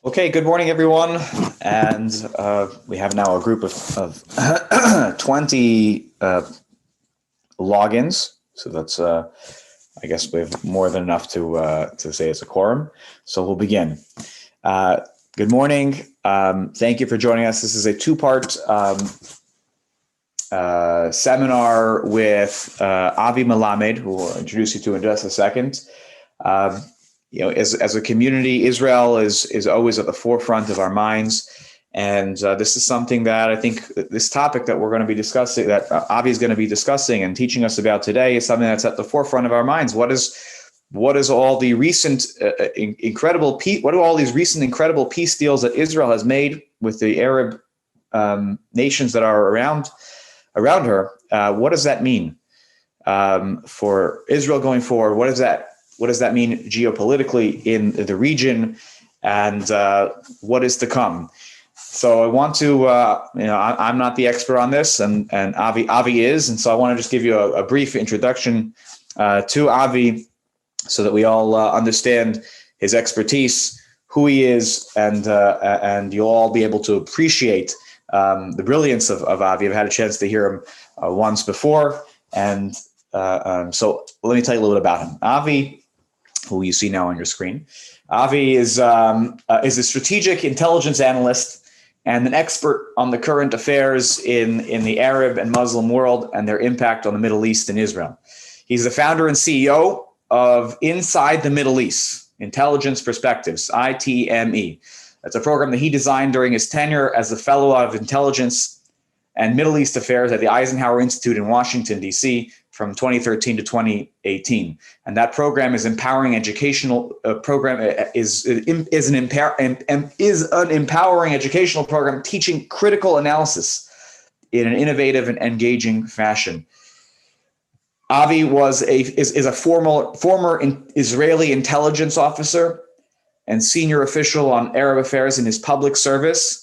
Okay, good morning, everyone. And we have now a group of 20 logins. So that's, I guess we have more than enough to say it's a quorum. So we'll begin. Good morning. Thank you for joining us. This is a two-part seminar with Avi Melamed, who we'll introduce you to in just a second. As a community, Israel is always at the forefront of our minds. And this is something that I think this topic that we're going to be discussing, that Avi is going to be discussing and teaching us about today, is something that's at the forefront of our minds. What is all the recent incredible peace deals that Israel has made with the Arab nations that are around her? What does that mean for Israel going forward? What does that mean geopolitically in the region, and what is to come? So I want to, I'm not the expert on this, and Avi is, and so I want to just give you a brief introduction to Avi, so that we all understand his expertise, who he is, and you'll all be able to appreciate the brilliance of Avi. I've had a chance to hear him once before, and so let me tell you a little bit about him. Avi, who you see now on your screen. Avi is a strategic intelligence analyst and an expert on the current affairs in the Arab and Muslim world and their impact on the Middle East and Israel. He's the founder and CEO of Inside the Middle East, Intelligence Perspectives, ITME. That's a program that he designed during his tenure as a fellow of intelligence and Middle East affairs at the Eisenhower Institute in Washington, D.C., from 2013 to 2018, and that program is empowering educational program is an empowering educational program teaching critical analysis in an innovative and engaging fashion. Avi is a former Israeli intelligence officer and senior official on Arab affairs in his public service.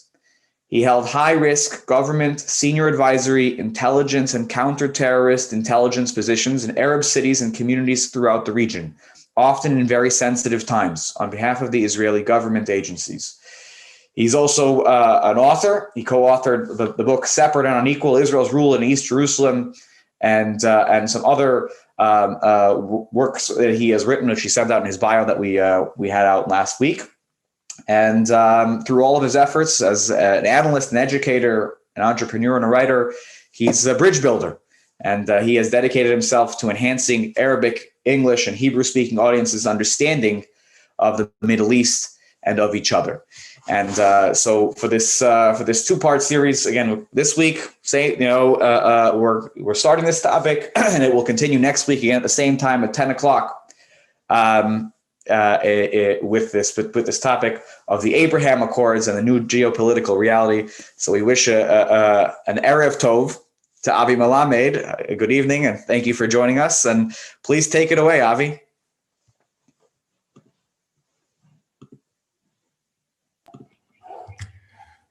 He held high-risk government, senior advisory, intelligence, and counter-terrorist intelligence positions in Arab cities and communities throughout the region, often in very sensitive times, on behalf of the Israeli government agencies. He's also an author. He co-authored the book "Separate and Unequal: Israel's Rule in East Jerusalem," and some other works that he has written, which he sent out in his bio that we had out last week. And through all of his efforts as an analyst, an educator, an entrepreneur, and a writer, he's a bridge builder. And he has dedicated himself to enhancing Arabic, English, and Hebrew-speaking audiences' understanding of the Middle East and of each other. And so for this two-part series, again, this week, we're starting this topic, and it will continue next week again at the same time at 10 o'clock. With this topic of the Abraham Accords and the new geopolitical reality. So we wish an Erev Tov to Avi Melamed. Good evening, and thank you for joining us. And please take it away, Avi.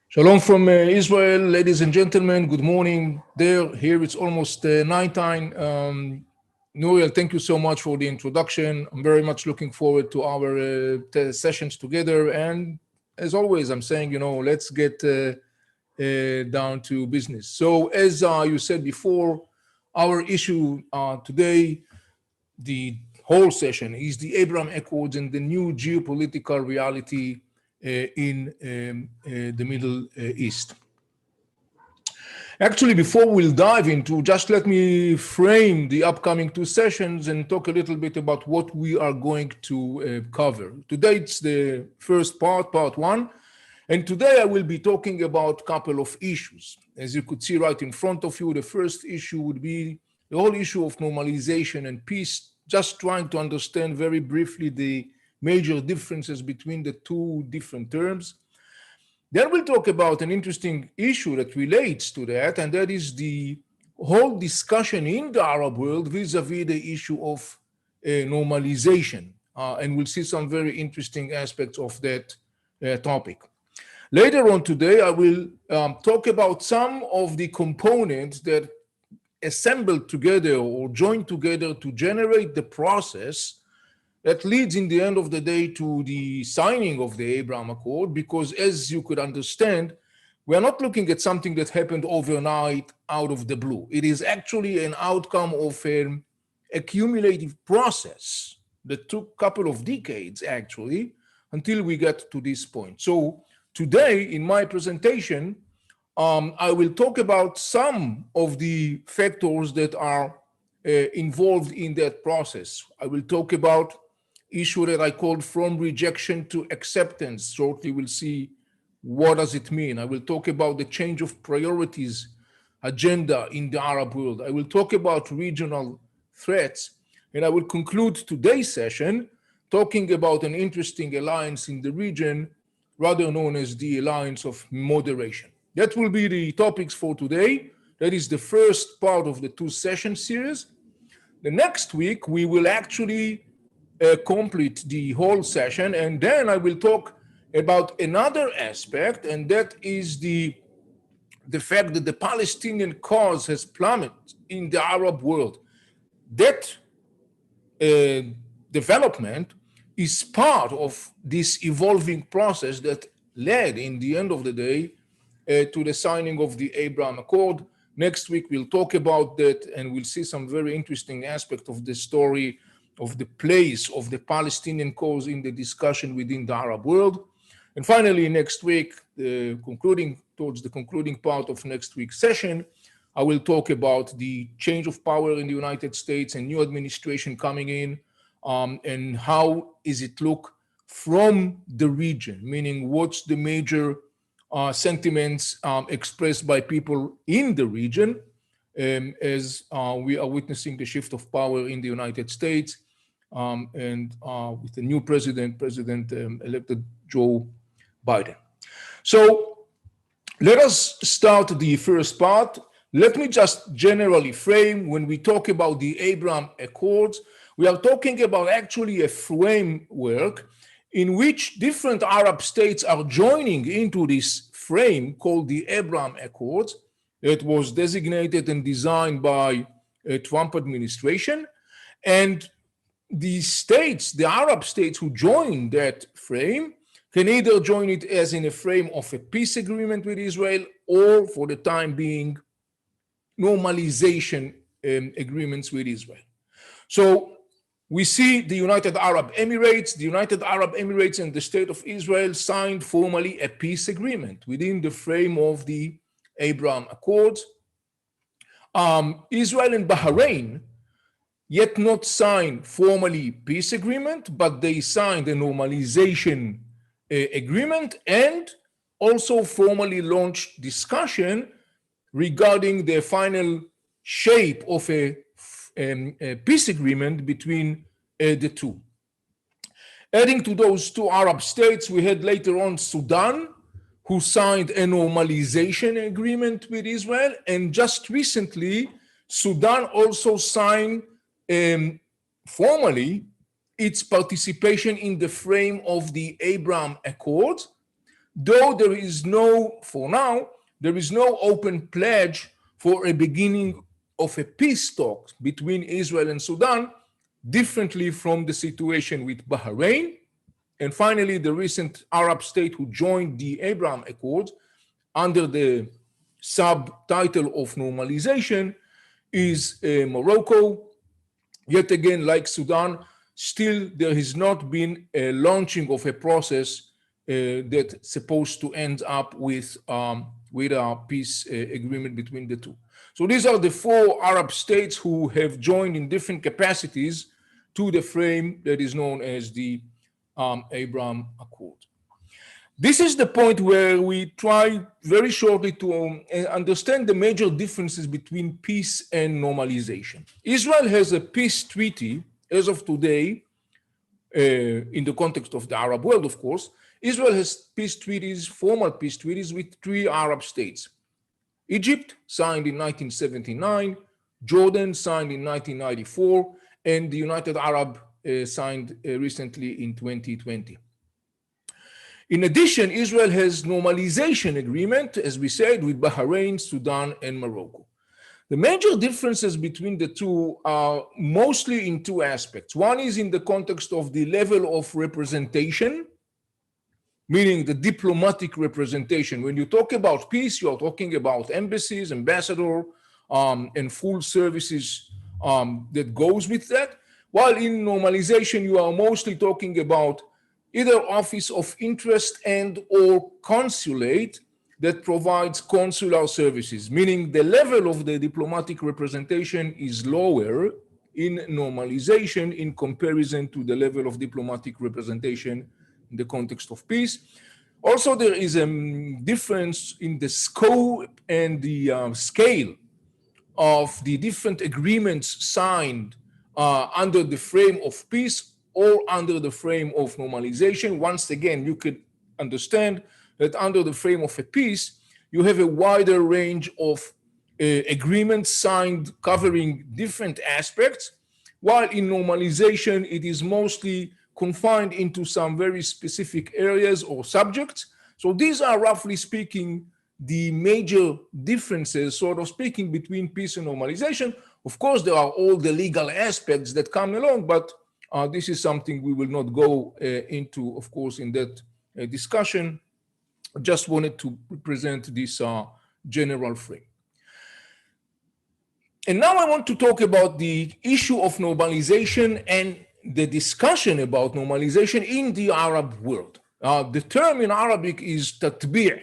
Shalom from Israel, ladies and gentlemen. Good morning there. Here it's almost nighttime. Nouriel, thank you so much for the introduction. I'm very much looking forward to our sessions together. And as always, I'm saying, let's get down to business. So as you said before, our issue today, the whole session, is the Abraham Accords and the new geopolitical reality in the Middle East. Actually, before we'll dive into, just let me frame the upcoming two sessions and talk a little bit about what we are going to cover. Today, it's the first part one. And today I will be talking about a couple of issues. As you could see right in front of you, the first issue would be the whole issue of normalization and peace, just trying to understand very briefly the major differences between the two different terms. Then we'll talk about an interesting issue that relates to that, and that is the whole discussion in the Arab world vis-a-vis the issue of normalization. And we'll see some very interesting aspects of that topic. Later on today, I will talk about some of the components that assembled together or joined together to generate the process that leads in the end of the day to the signing of the Abraham Accord, because as you could understand, we are not looking at something that happened overnight out of the blue. It is actually an outcome of an accumulative process that took a couple of decades actually until we get to this point. So today in my presentation, I will talk about some of the factors that are involved in that process. I will talk about issue that I called from rejection to acceptance. Shortly we'll see what does it mean. I will talk about the change of priorities agenda in the Arab world. I will talk about regional threats, and I will conclude today's session talking about an interesting alliance in the region, rather known as the Alliance of Moderation. That will be the topics for today. That is the first part of the two-session series. The next week, we will actually complete the whole session, and then I will talk about another aspect, and that is the fact that the Palestinian cause has plummeted in the Arab world. That development is part of this evolving process that led, in the end of the day, to the signing of the Abraham Accord. Next week, we'll talk about that, and we'll see some very interesting aspect of the story of the place of the Palestinian cause in the discussion within the Arab world. And finally, next week, towards the concluding part of next week's session, I will talk about the change of power in the United States and new administration coming in, and how is it look from the region, meaning what's the major sentiments expressed by people in the region as we are witnessing the shift of power in the United States, and with the new President-elected Joe Biden. So let us start the first part. Let me just generally frame, when we talk about the Abraham Accords, we are talking about actually a framework in which different Arab states are joining into this frame called the Abraham Accords. It was designated and designed by a Trump administration, and the states, the Arab states who join that frame, can either join it as in a frame of a peace agreement with Israel, or for the time being, normalization agreements with Israel. So we see the United Arab Emirates and the State of Israel signed formally a peace agreement within the frame of the Abraham Accords. Israel and Bahrain yet not signed formally peace agreement, but they signed a normalization agreement, and also formally launched discussion regarding the final shape of a peace agreement between the two. Adding to those two Arab states, we had later on Sudan, who signed a normalization agreement with Israel, and just recently, Sudan also signed formally its participation in the frame of the Abraham Accords, though there is no, for now, there is no open pledge for a beginning of a peace talk between Israel and Sudan, differently from the situation with Bahrain. And finally, the recent Arab state who joined the Abraham Accords under the subtitle of normalization is Morocco. Yet again, like Sudan, still there has not been a launching of a process that's supposed to end up with a peace agreement between the two. So these are the four Arab states who have joined in different capacities to the frame that is known as the Abraham Accord. This is the point where we try very shortly to understand the major differences between peace and normalization. Israel has a peace treaty as of today, in the context of the Arab world, of course. Israel has peace treaties, formal peace treaties with three Arab states. Egypt signed in 1979, Jordan signed in 1994, and the United Arab signed recently in 2020. In addition, Israel has normalization agreement, as we said, with Bahrain, Sudan, and Morocco. The major differences between the two are mostly in two aspects. One is in the context of the level of representation, meaning the diplomatic representation. When you talk about peace, you are talking about embassies, ambassador, and full services that goes with that. While in normalization, you are mostly talking about either office of interest and or consulate that provides consular services, meaning the level of the diplomatic representation is lower in normalization in comparison to the level of diplomatic representation in the context of peace. Also, there is a difference in the scope and the scale of the different agreements signed under the frame of peace or under the frame of normalization. Once again, you could understand that under the frame of a peace, you have a wider range of agreements signed covering different aspects, while in normalization, it is mostly confined into some very specific areas or subjects. So these are, roughly speaking, the major differences, sort of speaking, between peace and normalization. Of course, there are all the legal aspects that come along, but this is something we will not go into, of course, in that discussion. I just wanted to present this general frame. And now I want to talk about the issue of normalization and the discussion about normalization in the Arab world. The term in Arabic is tatbi',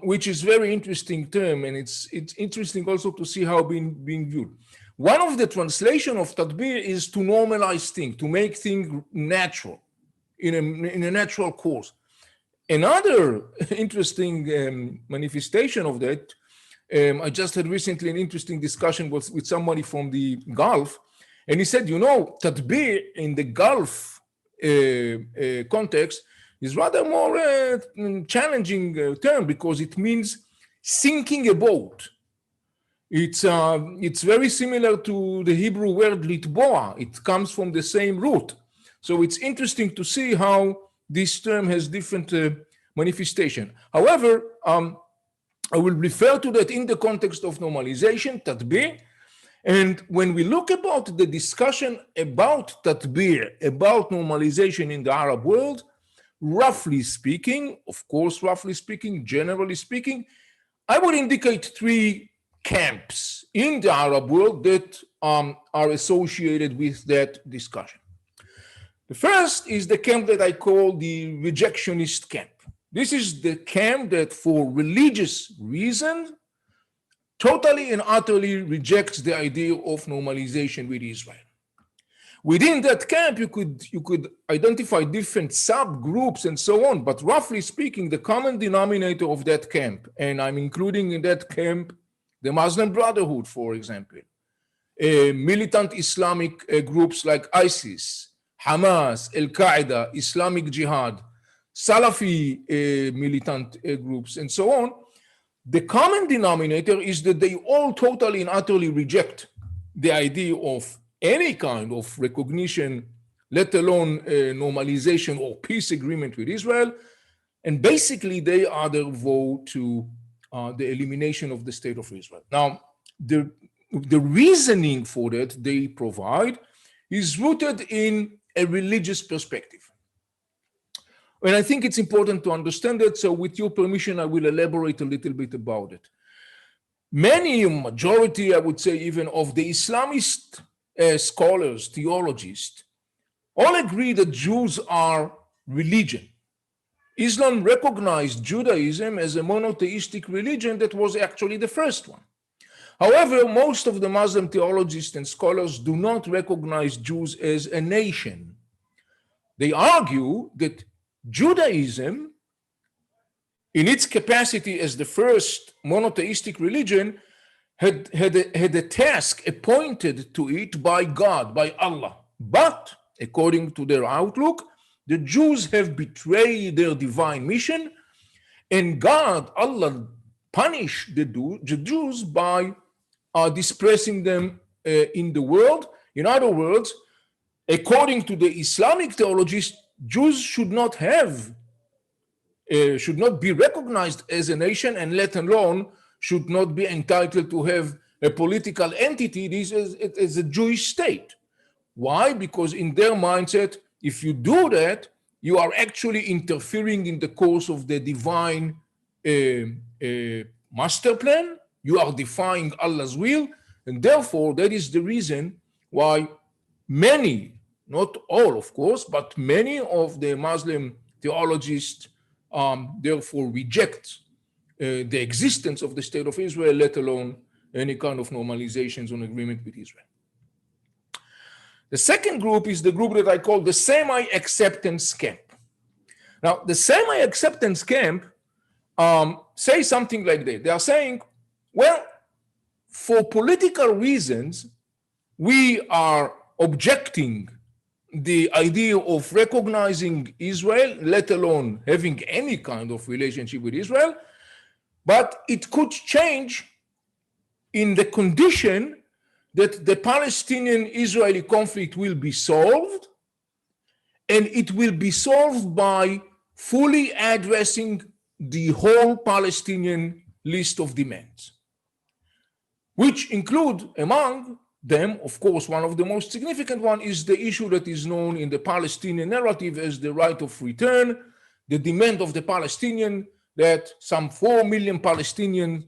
which is very interesting term, and it's interesting also to see how being viewed. One of the translation of tatbi' is to normalize things, to make things natural, in a natural course. Another interesting manifestation of that, I just had recently an interesting discussion with somebody from the Gulf, and he said, you know, tatbi' in the Gulf context is rather more challenging term because it means sinking a boat. It's very similar to the Hebrew word litboa. It comes from the same root. So it's interesting to see how this term has different manifestation. However, I will refer to that in the context of normalization, tatbi'. And when we look about the discussion about tatbi', about normalization in the Arab world, roughly speaking, of course, roughly speaking, generally speaking, I would indicate three camps in the Arab world that are associated with that discussion. The first is the camp that I call the rejectionist camp. This is the camp that for religious reasons totally and utterly rejects the idea of normalization with Israel. Within that camp, you could identify different subgroups and so on, but roughly speaking, the common denominator of that camp, and I'm including in that camp the Muslim Brotherhood, for example, militant Islamic groups like ISIS, Hamas, Al-Qaeda, Islamic Jihad, Salafi militant groups, and so on. The common denominator is that they all totally and utterly reject the idea of any kind of recognition, let alone normalization or peace agreement with Israel. And basically, they are the vote to the elimination of the state of Israel. Now, the reasoning for that they provide is rooted in a religious perspective. And I think it's important to understand that. So with your permission, I will elaborate a little bit about it. Majority, I would say even of the Islamist scholars, theologists, all agree that Jews are religion. Islam recognized Judaism as a monotheistic religion that was actually the first one. However, most of the Muslim theologists and scholars do not recognize Jews as a nation. They argue that Judaism, in its capacity as the first monotheistic religion, had a task appointed to it by God, by Allah. But according to their outlook, the Jews have betrayed their divine mission, and God, Allah, punished the Jews by dispersing them in the world. In other words, according to the Islamic theologies, Jews should not be recognized as a nation, and let alone should not be entitled to have a political entity. This is a Jewish state. Why? Because in their mindset, if you do that, you are actually interfering in the course of the divine master plan. You are defying Allah's will, and therefore that is the reason why many, not all of course, but many of the Muslim theologians therefore reject the existence of the state of Israel, let alone any kind of normalizations on agreement with Israel. The second group is the group that I call the semi-acceptance camp. Now, the semi-acceptance camp say something like that. They are saying, well, for political reasons, we are objecting the idea of recognizing Israel, let alone having any kind of relationship with Israel, but it could change in the condition that the Palestinian-Israeli conflict will be solved, and it will be solved by fully addressing the whole Palestinian list of demands, which include among them, of course, one of the most significant one is the issue that is known in the Palestinian narrative as the right of return, the demand of the Palestinian that some 4 million Palestinians,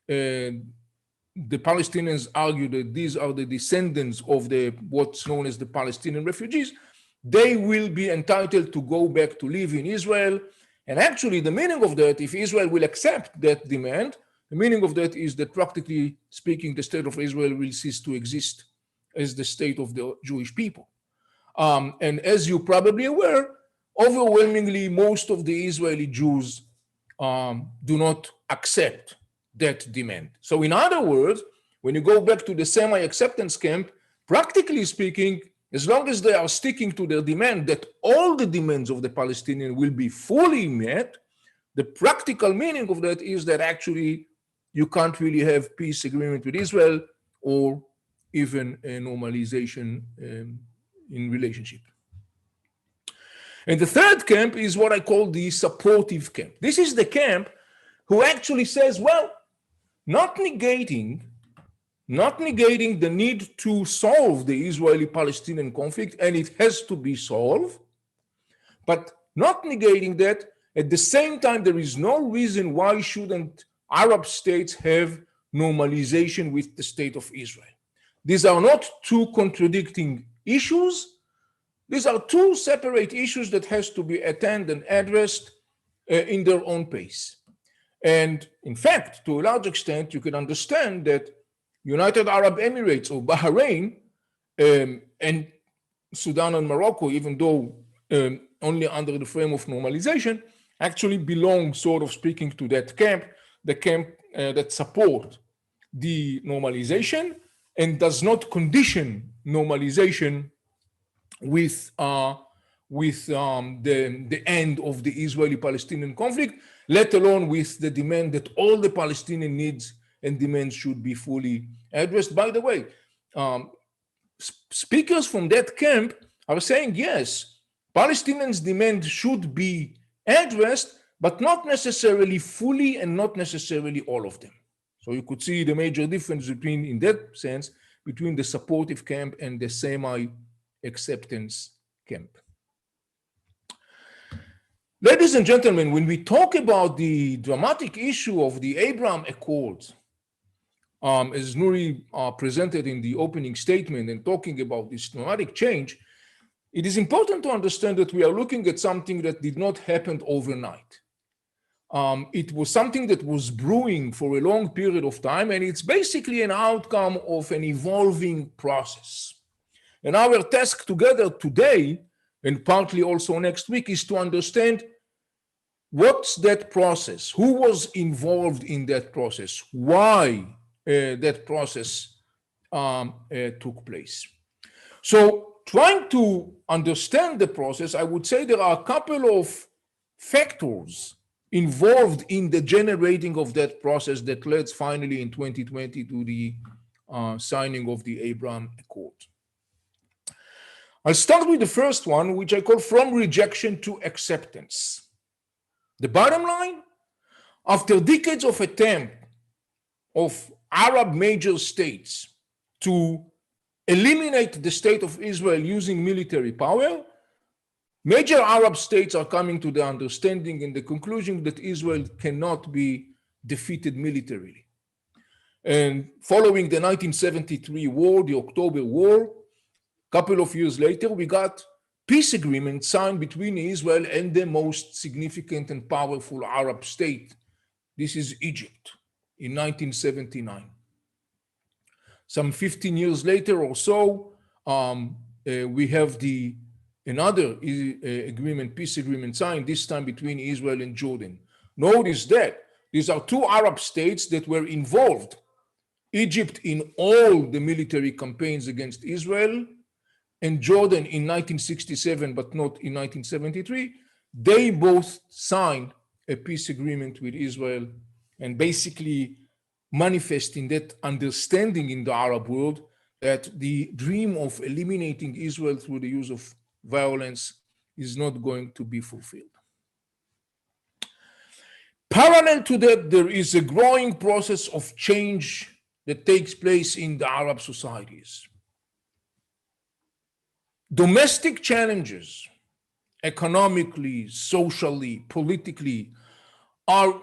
the Palestinians argue that these are the descendants of what's known as the Palestinian refugees. They will be entitled to go back to live in Israel. And actually the meaning of that, if Israel will accept that demand, the meaning of that is that practically speaking, the state of Israel will cease to exist as the state of the Jewish people. And as you're probably aware, overwhelmingly most of the Israeli Jews do not accept that demand. So in other words, when you go back to the semi-acceptance camp, practically speaking, as long as they are sticking to their demand that all the demands of the Palestinian will be fully met, the practical meaning of that is that actually you can't really have peace agreement with Israel or even a normalization in relationship. And the third camp is what I call the supportive camp. This is the camp who actually says, well, not negating the need to solve the Israeli-Palestinian conflict, and it has to be solved, but not negating that, at the same time, there is no reason why shouldn't Arab states have normalization with the state of Israel. These are not two contradicting issues. These are two separate issues that has to be attended and addressed in their own pace. And in fact, to a large extent, you can understand that United Arab Emirates or Bahrain and Sudan and Morocco, even though only under the frame of normalization, actually belong, sort of speaking, to that camp, the camp that support the normalization and does not condition normalization with the end of the Israeli-Palestinian conflict, let alone with the demand that all the Palestinian needs and demands should be fully addressed. By the way, speakers from that camp are saying, yes, Palestinians' demand should be addressed, but not necessarily fully and not necessarily all of them. So you could see the major difference between, in that sense, between the supportive camp and the semi-acceptance camp. Ladies and gentlemen, when we talk about the dramatic issue of the Abraham Accords, as Nuri presented in the opening statement and talking about this dramatic change, it is important to understand that we are looking at something that did not happen overnight. It was something that was brewing for a long period of time, and it's basically an outcome of an evolving process. And our task together today, and partly also next week, is to understand what's that process, who was involved in that process, why that process took place. So trying to understand the process, I would say there are a couple of factors involved in the generating of that process that led finally in 2020 to the signing of the Abraham Accord. I'll start with the first one, which I call from rejection to acceptance. The bottom line, after decades of attempt of Arab major states to eliminate the state of Israel using military power, major Arab states are coming to the understanding and the conclusion that Israel cannot be defeated militarily. And following the 1973 war, the October War, a couple of years later, we got peace agreement signed between Israel and the most significant and powerful Arab state. This is Egypt in 1979. Some 15 years later or so, we have another agreement, peace agreement signed, this time between Israel and Jordan. Notice that these are two Arab states that were involved, Egypt in all the military campaigns against Israel, and Jordan in 1967, but not in 1973. They both signed a peace agreement with Israel and basically manifesting that understanding in the Arab world that the dream of eliminating Israel through the use of violence is not going to be fulfilled. Parallel to that, there is a growing process of change that takes place in the Arab societies. Domestic challenges, economically, socially, politically, are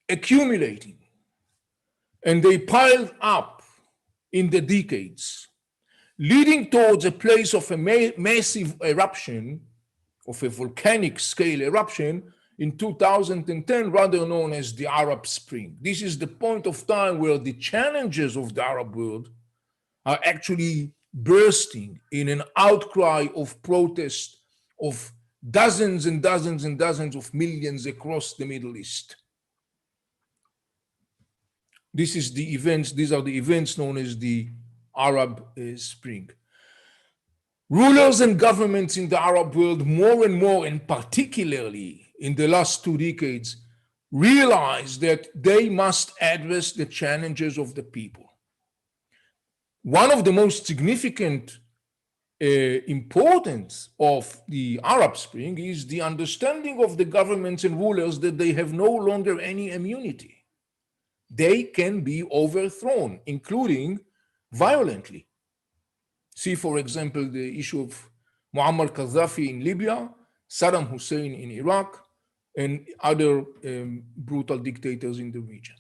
accumulating, and they piled up in the decades, leading towards a place of a massive eruption, of a volcanic scale eruption in 2010, rather known as the Arab Spring. This is the point of time where the challenges of the Arab world are actually bursting in an outcry of protest of dozens and dozens and dozens of millions across the Middle East. These are the events known as the Arab Spring. Rulers and governments in the Arab world more and more, and particularly in the last 2 decades, realize that they must address the challenges of the people. One of the most significant importance of the Arab Spring is the understanding of the governments and rulers that they have no longer any immunity. They can be overthrown, including violently. See, for example, the issue of Muammar Gaddafi in Libya, Saddam Hussein in Iraq, and other brutal dictators in the region.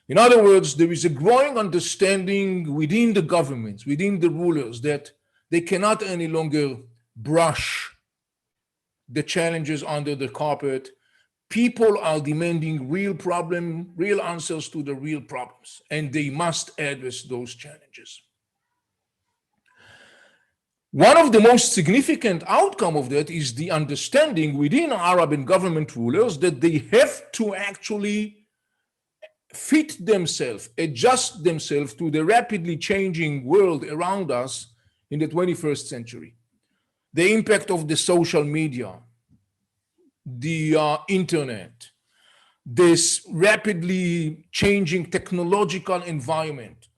In other words, there is a growing understanding within the governments, within the rulers, that they cannot any longer brush the challenges under the carpet. People are demanding real answers to the real problems, and they must address those challenges. One of the most significant outcome of that is the understanding within Arab and government rulers that they have to actually fit themselves, adjust themselves to the rapidly changing world around us in the 21st century. The impact of the social media, the internet, this rapidly changing technological environment,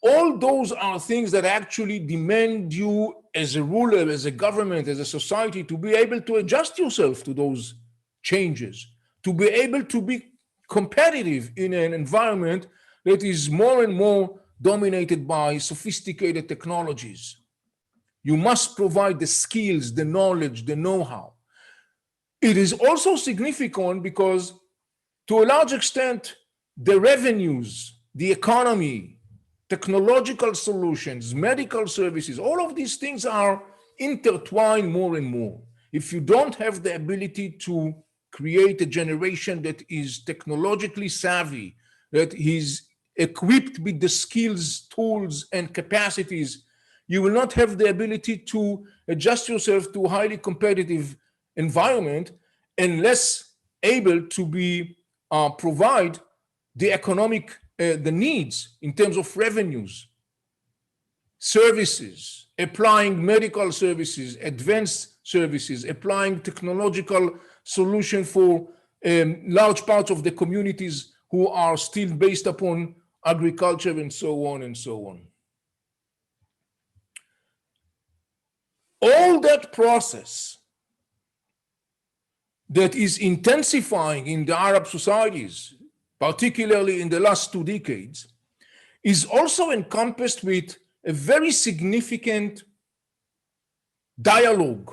all those are things that actually demand you as a ruler, as a government, as a society, to be able to adjust yourself to those changes, to be able to be competitive in an environment that is more and more dominated by sophisticated technologies. You must provide the skills, the knowledge, the know-how. It is also significant because, to a large extent, the revenues, the economy, technological solutions, medical services, all of these things are intertwined more and more. If you don't have the ability to create a generation that is technologically savvy, that is equipped with the skills, tools, and capacities, you will not have the ability to adjust yourself to a highly competitive environment unless able to be provide the economic the needs in terms of revenues, services, applying medical services, advanced services, applying technological solution for large parts of the communities who are still based upon agriculture, and so on and so on. All that process that is intensifying in the Arab societies, particularly in the last 2 decades, is also encompassed with a very significant dialogue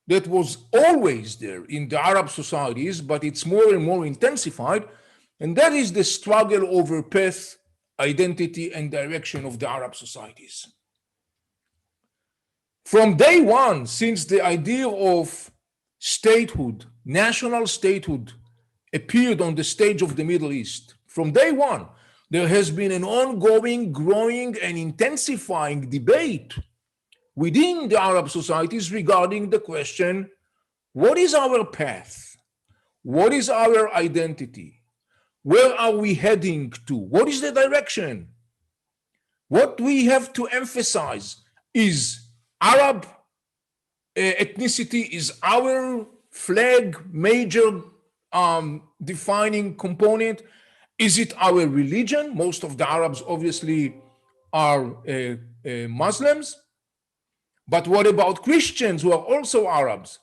that was always there in the Arab societies, but it's more and more intensified, and that is the struggle over path, identity, and direction of the Arab societies. From day one, since the idea of statehood, national statehood, appeared on the stage of the Middle East, from day one, there has been an ongoing, growing, and intensifying debate within the Arab societies regarding the question, what is our path? What is our identity? Where are we heading to? What is the direction? What we have to emphasize is Arab ethnicity is our flag, major defining component. Is it our religion? Most of the Arabs obviously are Muslims. But what about Christians who are also Arabs?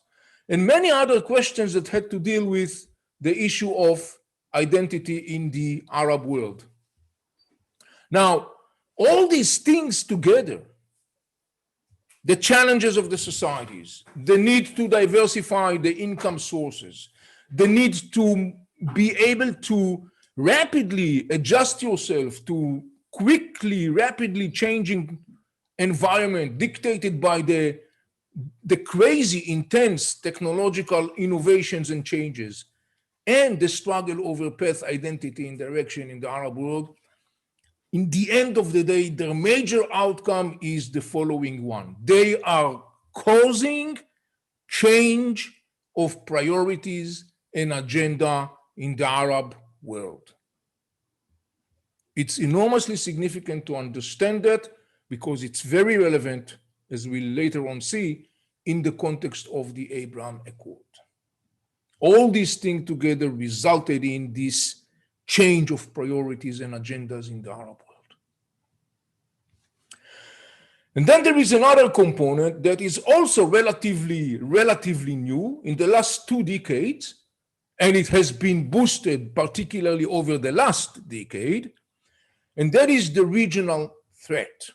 And many other questions that had to deal with the issue of identity in the Arab world. Now, all these things together, the challenges of the societies, the need to diversify the income sources, the need to be able to rapidly adjust yourself to quickly, rapidly changing environment dictated by the crazy, intense technological innovations and changes, and the struggle over path, identity, and direction in the Arab world, in the end of the day, their major outcome is the following one. They are causing change of priorities and agenda in the Arab world. It's enormously significant to understand that because it's very relevant, as we'll later on see, in the context of the Abraham Accord. All these things together resulted in this change of priorities and agendas in the Arab world. And then there is another component that is also relatively new in the last 2 decades, and it has been boosted particularly over the last decade, and that is the regional threat.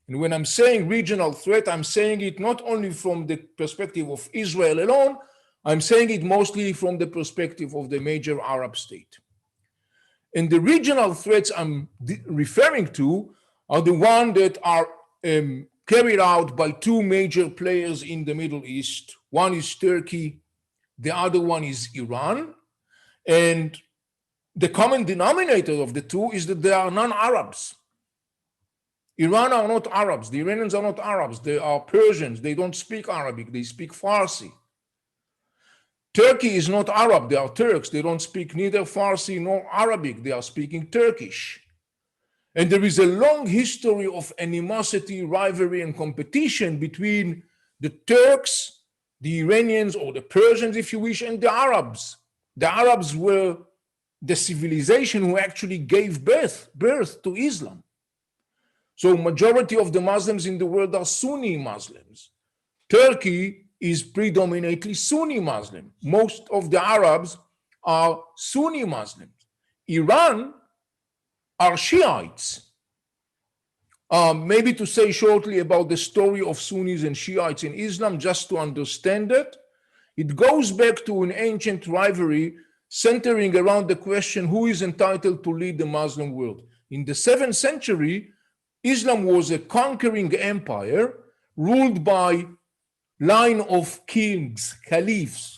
And when I'm saying regional threat, I'm saying it not only from the perspective of Israel alone, I'm saying it mostly from the perspective of the major Arab state. And the regional threats I'm referring to are the ones that are carried out by 2 major players in the Middle East. One is Turkey, the other one is Iran. And the common denominator of the 2 is that they are non-Arabs. Iran are not Arabs. The Iranians are not Arabs. They are Persians. They don't speak Arabic. They speak Farsi. Turkey is not Arab. They are Turks. They don't speak neither Farsi nor Arabic. They are speaking Turkish. And there is a long history of animosity, rivalry, and competition between the Turks, the Iranians, or the Persians, if you wish, and the Arabs. The Arabs were the civilization who actually gave birth to Islam. So majority of the Muslims in the world are Sunni Muslims. Turkey is predominantly Sunni Muslim. Most of the Arabs are Sunni Muslims. Iran are Shiites. Maybe to say shortly about the story of Sunnis and Shiites in Islam, just to understand it, it goes back to an ancient rivalry centering around the question who is entitled to lead the Muslim world. In the 7th century, Islam was a conquering empire ruled by line of kings, caliphs.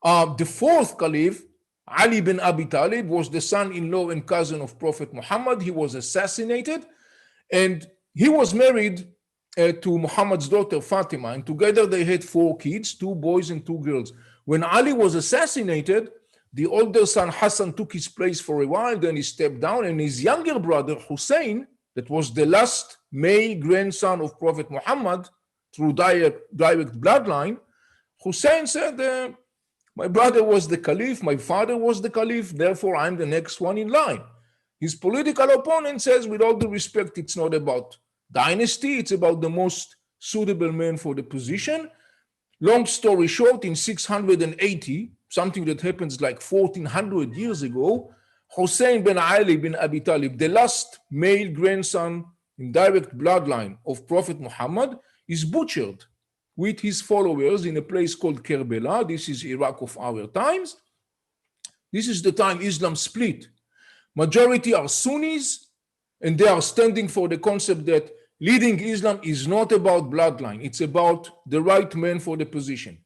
The 4th caliph, Ali bin Abi Talib, was the son-in-law and cousin of Prophet Muhammad. He was assassinated, and he was married to Muhammad's daughter Fatima, and together they had 4 kids, 2 boys and 2 girls. When Ali was assassinated, the older son Hassan took his place for a while, then he stepped down, and his younger brother Hussein, that was the last male grandson of Prophet Muhammad through direct bloodline, Hussein said, my brother was the caliph, my father was the caliph, therefore I'm the next one in line. His political opponent says, with all due respect, it's not about dynasty, it's about the most suitable man for the position. Long story short, in 680, something that happens like 1400 years ago, Hussein bin Ali bin Abi Talib, the last male grandson in direct bloodline of Prophet Muhammad, is butchered with his followers in a place called Kerbela. This is Iraq of our times. This is the time Islam split. Majority are Sunnis, and they are standing for the concept that leading Islam is not about bloodline. It's about the right man for the position.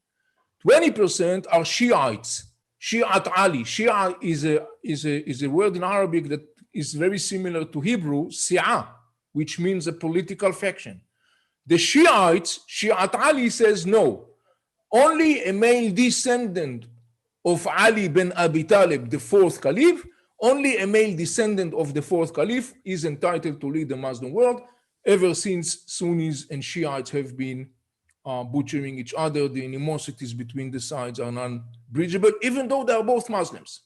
20% are Shiites, Shi'at Ali. Shia is a word in Arabic that is very similar to Hebrew, Si'a, which means a political faction. The Shiites, Shi'at Ali says no. Only a male descendant of Ali bin Abi Talib, the fourth caliph, only a male descendant of the fourth caliph is entitled to lead the Muslim world. Ever since Sunnis and Shiites have been butchering each other, the animosities between the sides are non-bridgeable, even though they are both Muslims.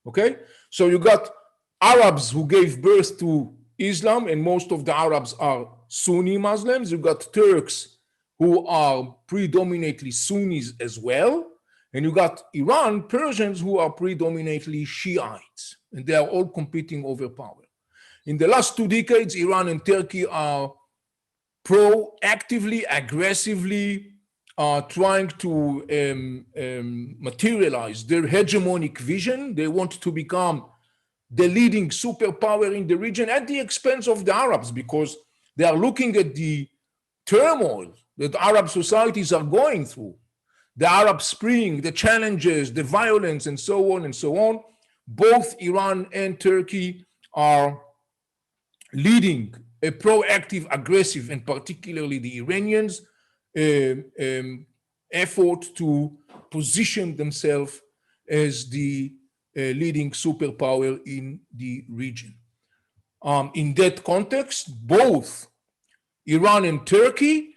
Okay, so you got Arabs who gave birth to Islam, and most of the Arabs are Sunni Muslims. You got Turks who are predominantly Sunnis as well. And you got Iran, Persians who are predominantly Shiites, and they are all competing over power. In the last 2 decades, Iran and Turkey are proactively, aggressively trying to materialize their hegemonic vision. They want to become the leading superpower in the region at the expense of the Arabs, because they are looking at the turmoil that Arab societies are going through. The Arab Spring, the challenges, the violence, and so on and so on. Both Iran and Turkey are leading a proactive, aggressive, and particularly the Iranians, effort to position themselves as the leading superpower in the region. In that context, both Iran and Turkey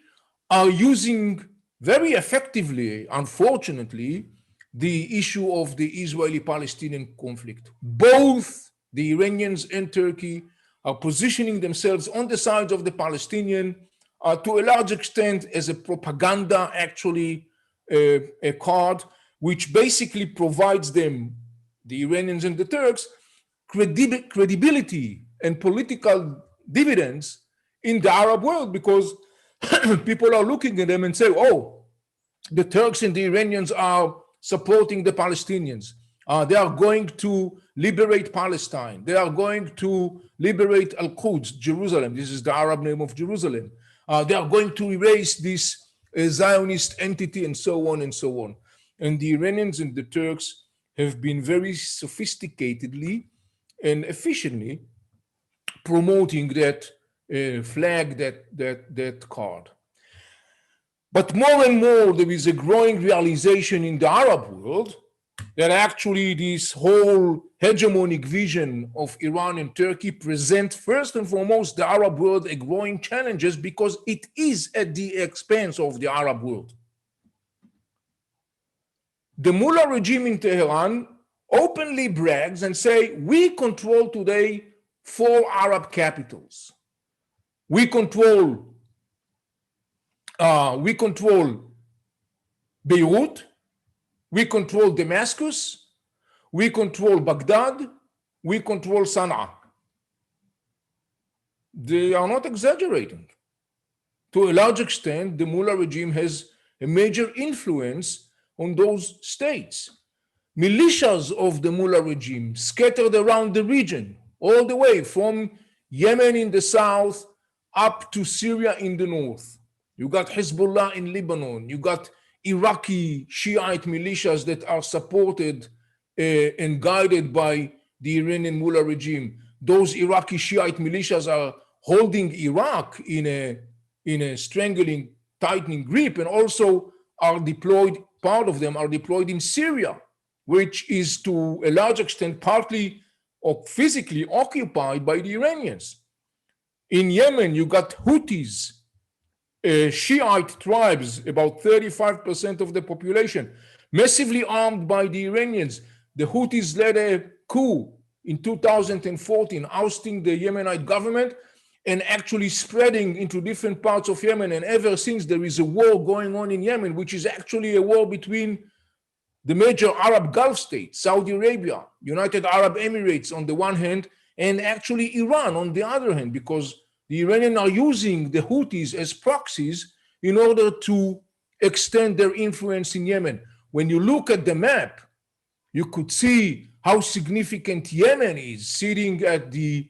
are using very effectively, unfortunately, the issue of the Israeli-Palestinian conflict. Both the Iranians and Turkey are positioning themselves on the side of the Palestinian to a large extent as a propaganda, actually, a card, which basically provides them, the Iranians and the Turks, credibility and political dividends in the Arab world, because people are looking at them and say, oh, the Turks and the Iranians are supporting the Palestinians. They are going to liberate Palestine. They are going to liberate Al-Quds, Jerusalem. This is the Arab name of Jerusalem. They are going to erase this Zionist entity, and so on and so on. And the Iranians and the Turks have been very sophisticatedly and efficiently promoting that flag, that card. But more and more, there is a growing realization in the Arab world that actually this whole hegemonic vision of Iran and Turkey present first and foremost the Arab world a growing challenges, because it is at the expense of the Arab world. The Mullah regime in Tehran openly brags and say, we control today 4 Arab capitals. We control Beirut, we control Damascus, we control Baghdad, we control Sana'a. They are not exaggerating. To a large extent, the Mullah regime has a major influence on those states. Militias of the Mullah regime scattered around the region, all the way from Yemen in the south up to Syria in the north. You got Hezbollah in Lebanon. You got Iraqi Shiite militias that are supported and guided by the Iranian Mullah regime. Those Iraqi Shiite militias are holding Iraq in a strangling, tightening grip, and also are deployed, part of them are deployed in Syria, which is to a large extent partly or physically occupied by the Iranians. In Yemen, you got Houthis, Shiite tribes, about 35% of the population, massively armed by the Iranians. The Houthis led a coup in 2014, ousting the Yemenite government and actually spreading into different parts of Yemen. And ever since, there is a war going on in Yemen, which is actually a war between the major Arab Gulf states, Saudi Arabia, United Arab Emirates on the one hand, and actually Iran on the other hand, because the Iranians are using the Houthis as proxies in order to extend their influence in Yemen. When you look at the map, you could see how significant Yemen is, sitting at the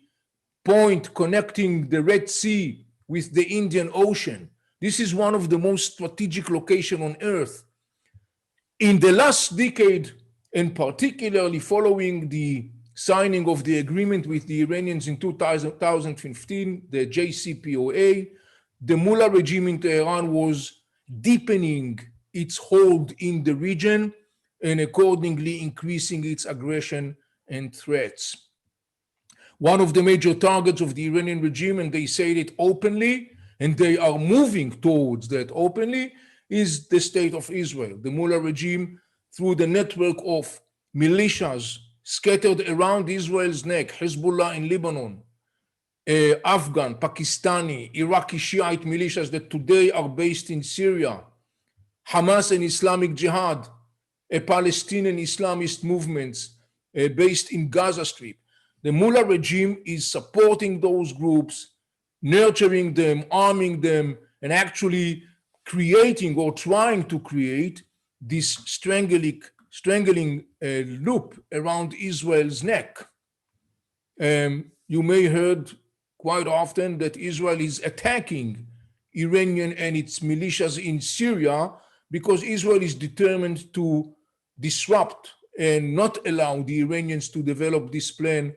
point connecting the Red Sea with the Indian Ocean. This is one of the most strategic locations on earth. In the last decade, and particularly following the signing of the agreement with the Iranians in 2015, the JCPOA, the Mullah regime in Tehran was deepening its hold in the region and accordingly increasing its aggression and threats. One of the major targets of the Iranian regime, and they say it openly, and they are moving towards that openly, is the state of Israel. The Mullah regime, through the network of militias scattered around Israel's neck, Hezbollah in Lebanon, Afghan, Pakistani, Iraqi Shiite militias that today are based in Syria, Hamas and Islamic Jihad, Palestinian Islamist movements based in Gaza Strip. The Mullah regime is supporting those groups, nurturing them, arming them, and actually creating or trying to create this strangling loop around Israel's neck. You may heard quite often that Israel is attacking Iranian and its militias in Syria because Israel is determined to disrupt and not allow the Iranians to develop this plan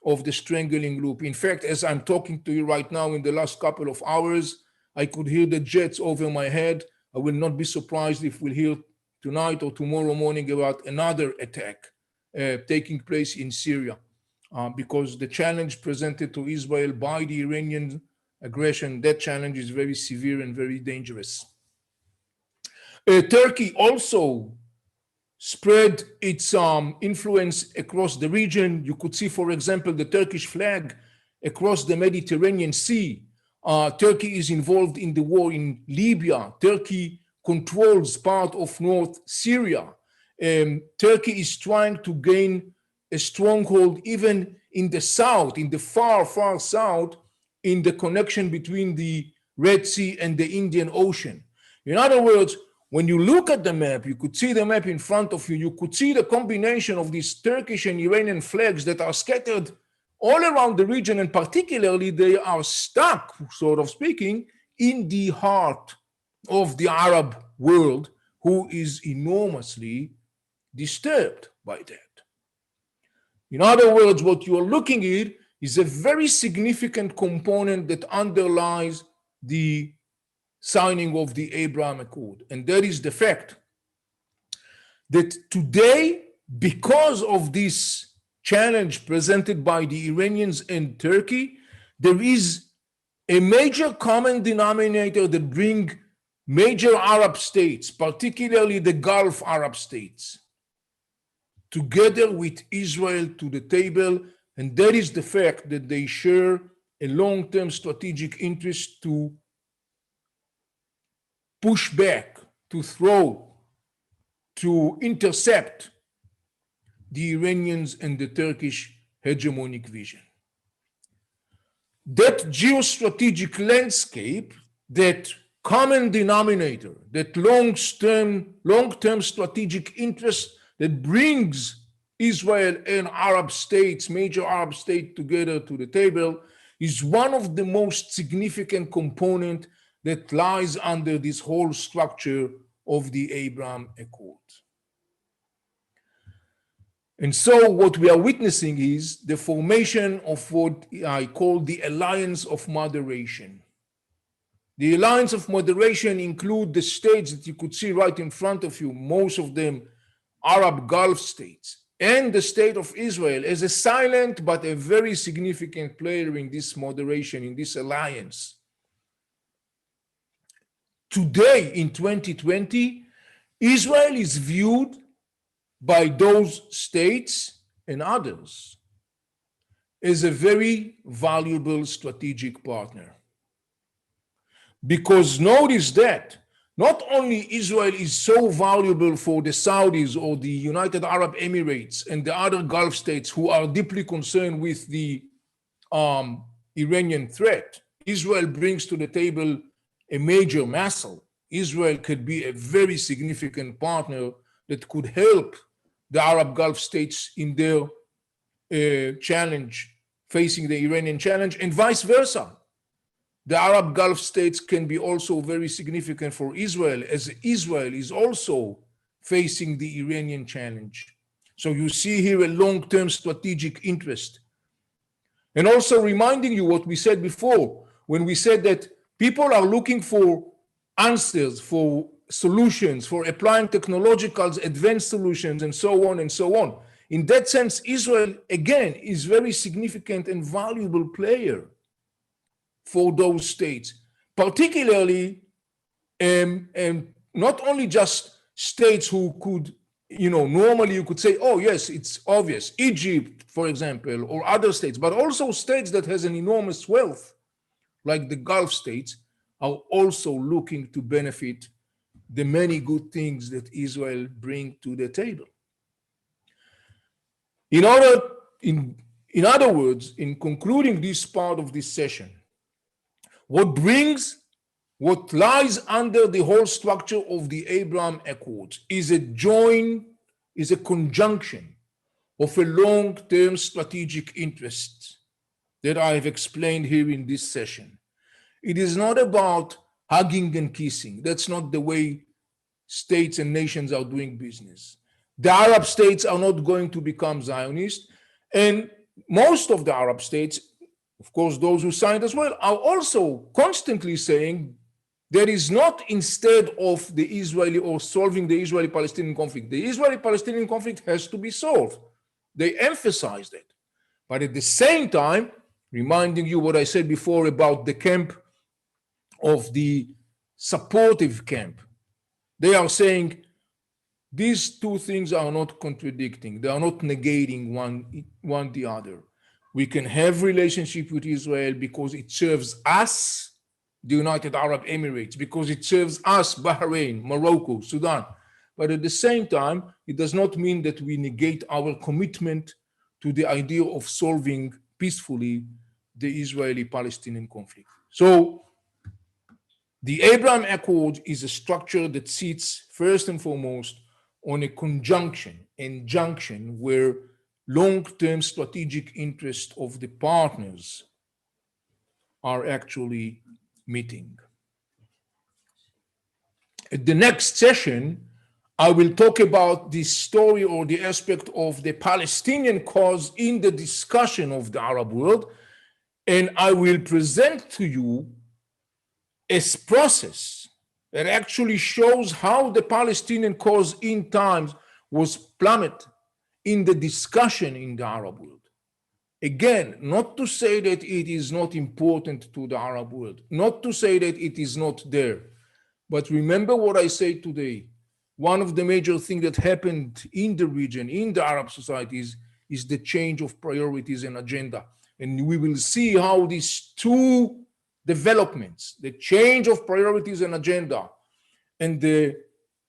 of the strangling loop. In fact, as I'm talking to you right now, in the last couple of hours, I could hear the jets over my head. I will not be surprised if we'll hear tonight or tomorrow morning about another attack taking place in Syria, because the challenge presented to Israel by the Iranian aggression, that challenge is very severe and very dangerous. Turkey also spread its influence across the region. You could see, for example, the Turkish flag across the Mediterranean Sea. Turkey is involved in the war in Libya. Turkey controls part of North Syria. Turkey is trying to gain a stronghold even in the south, in the far, far south, in the connection between the Red Sea and the Indian Ocean. In other words, when you look at the map, you could see the map in front of you, you could see the combination of these Turkish and Iranian flags that are scattered all around the region, and particularly they are stuck, sort of speaking, in the heart of the Arab world, who is enormously disturbed by that. In other words, what you are looking at is a very significant component that underlies the signing of the Abraham Accord, and that is the fact that today, because of this challenge presented by the Iranians and Turkey, there is a major common denominator that brings major Arab states, particularly the Gulf Arab states, together with Israel to the table, and that is the fact that they share a long-term strategic interest to push back, to throw, to intercept the Iranians and the Turkish hegemonic vision. That geostrategic landscape, that common denominator, that long-term strategic interest that brings Israel and Arab states, major Arab states together to the table, is one of the most significant components that lies under this whole structure of the Abraham Accord. And so what we are witnessing is the formation of what I call the Alliance of Moderation. The Alliance of Moderation include the states that you could see right in front of you, most of them Arab Gulf states, and the state of Israel as a silent but a very significant player in this moderation, in this alliance. Today, in 2020, Israel is viewed by those states and others as a very valuable strategic partner. Because notice that not only Israel is so valuable for the Saudis or the United Arab Emirates and the other Gulf states who are deeply concerned with the Iranian threat, Israel brings to the table a major muscle. Israel could be a very significant partner that could help the Arab Gulf states in their challenge, facing the Iranian challenge, and vice versa. The Arab Gulf states can be also very significant for Israel, as Israel is also facing the Iranian challenge. So you see here a long-term strategic interest. And also reminding you what we said before, when we said that people are looking for answers, for solutions, for applying technological advanced solutions, and so on and so on. In that sense, Israel, again, is very significant and valuable player for those states, particularly not only just states who could, normally you could say, oh yes, it's obvious, Egypt, for example, or other states, but also states that has an enormous wealth, like the Gulf states, are also looking to benefit the many good things that Israel bring to the table. In other words, in concluding this part of this session, what lies under the whole structure of the Abraham Accords is a conjunction of a long-term strategic interest that I have explained here in this session. It is not about hugging and kissing. That's not the way states and nations are doing business. The Arab states are not going to become Zionist, and most of the Arab states, of course, those who signed as well, are also constantly saying there is not, instead of the Israeli or solving the Israeli-Palestinian conflict, the Israeli-Palestinian conflict has to be solved. They emphasized it. But at the same time, reminding you what I said before about the camp of the supportive camp, they are saying these two things are not contradicting. They are not negating one the other. We can have relationship with Israel because it serves us, the United Arab Emirates, because it serves us, Bahrain, Morocco, Sudan. But at the same time, it does not mean that we negate our commitment to the idea of solving peacefully the Israeli-Palestinian conflict. So the Abraham Accord is a structure that sits first and foremost on a junction where long-term strategic interests of the partners are actually meeting. At the next session, I will talk about the story or the aspect of the Palestinian cause in the discussion of the Arab world, and I will present to you a process that actually shows how the Palestinian cause in times was plummeted in the discussion in the Arab world. Again, not to say that it is not important to the Arab world, not to say that it is not there, but remember what I say today. One of the major things that happened in the region, in the Arab societies, is the change of priorities and agenda. And we will see how these two developments, the change of priorities and agenda, and the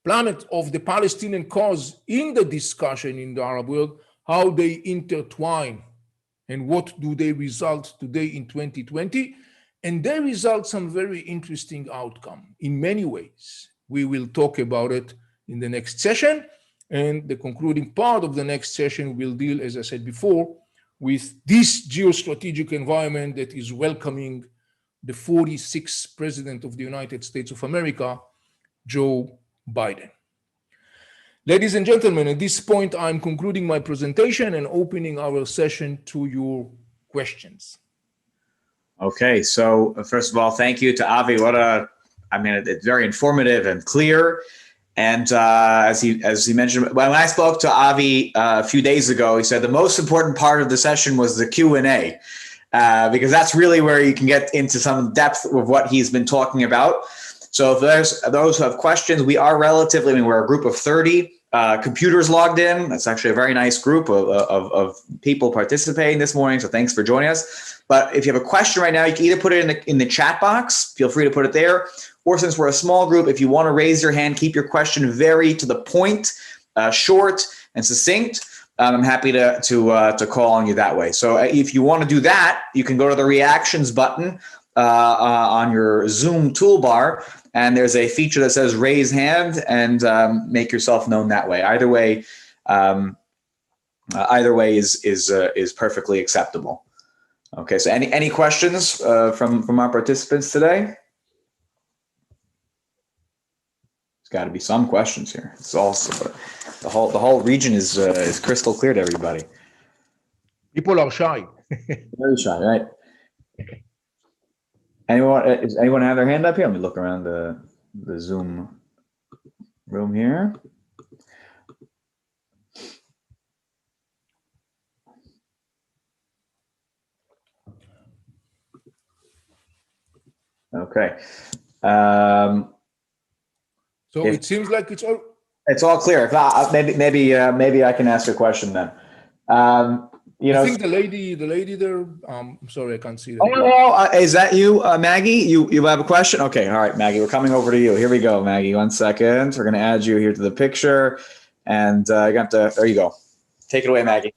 plummet of the Palestinian cause in the discussion in the Arab world, how they intertwine and what do they result today in 2020. And they result some very interesting outcome in many ways. We will talk about it in the next session. And the concluding part of the next session will deal, as I said before, with this geostrategic environment that is welcoming the 46th President of the United States of America, Joe Biden. Ladies and gentlemen, at this point, I'm concluding my presentation and opening our session to your questions. Okay, so first of all, thank you to Avi. It's very informative and clear. And as he mentioned, when I spoke to Avi a few days ago, he said the most important part of the session was the Q&A, because that's really where you can get into some depth of what he's been talking about. So if there's those who have questions, we are we're a group of 30. computers logged in. That's actually a very nice group of people participating this morning. So thanks for joining us. But if you have a question right now, you can either put it in the chat box. Feel free to put it there. Or since we're a small group, if you want to raise your hand, keep your question very to the point, short and succinct. I'm happy to call on you that way. So if you want to do that, you can go to the reactions button on your Zoom toolbar, and there's a feature that says raise hand, and make yourself known that way. Either way is perfectly acceptable. Okay, so any questions from our participants today? Got to be some questions here. It's also the whole region is crystal clear to everybody. People are shy. Very shy, right? Does anyone have their hand up here? Let me look around the Zoom room here. Okay. So it seems like it's all clear. If not, maybe I can ask a question then. I think the lady there. I'm sorry, I can't see that. Oh, is that you, Maggie? You have a question? Okay, all right, Maggie, we're coming over to you. Here we go, Maggie. 1 second. We're going to add you here to the picture, and you got to. There you go. Take it away, Maggie.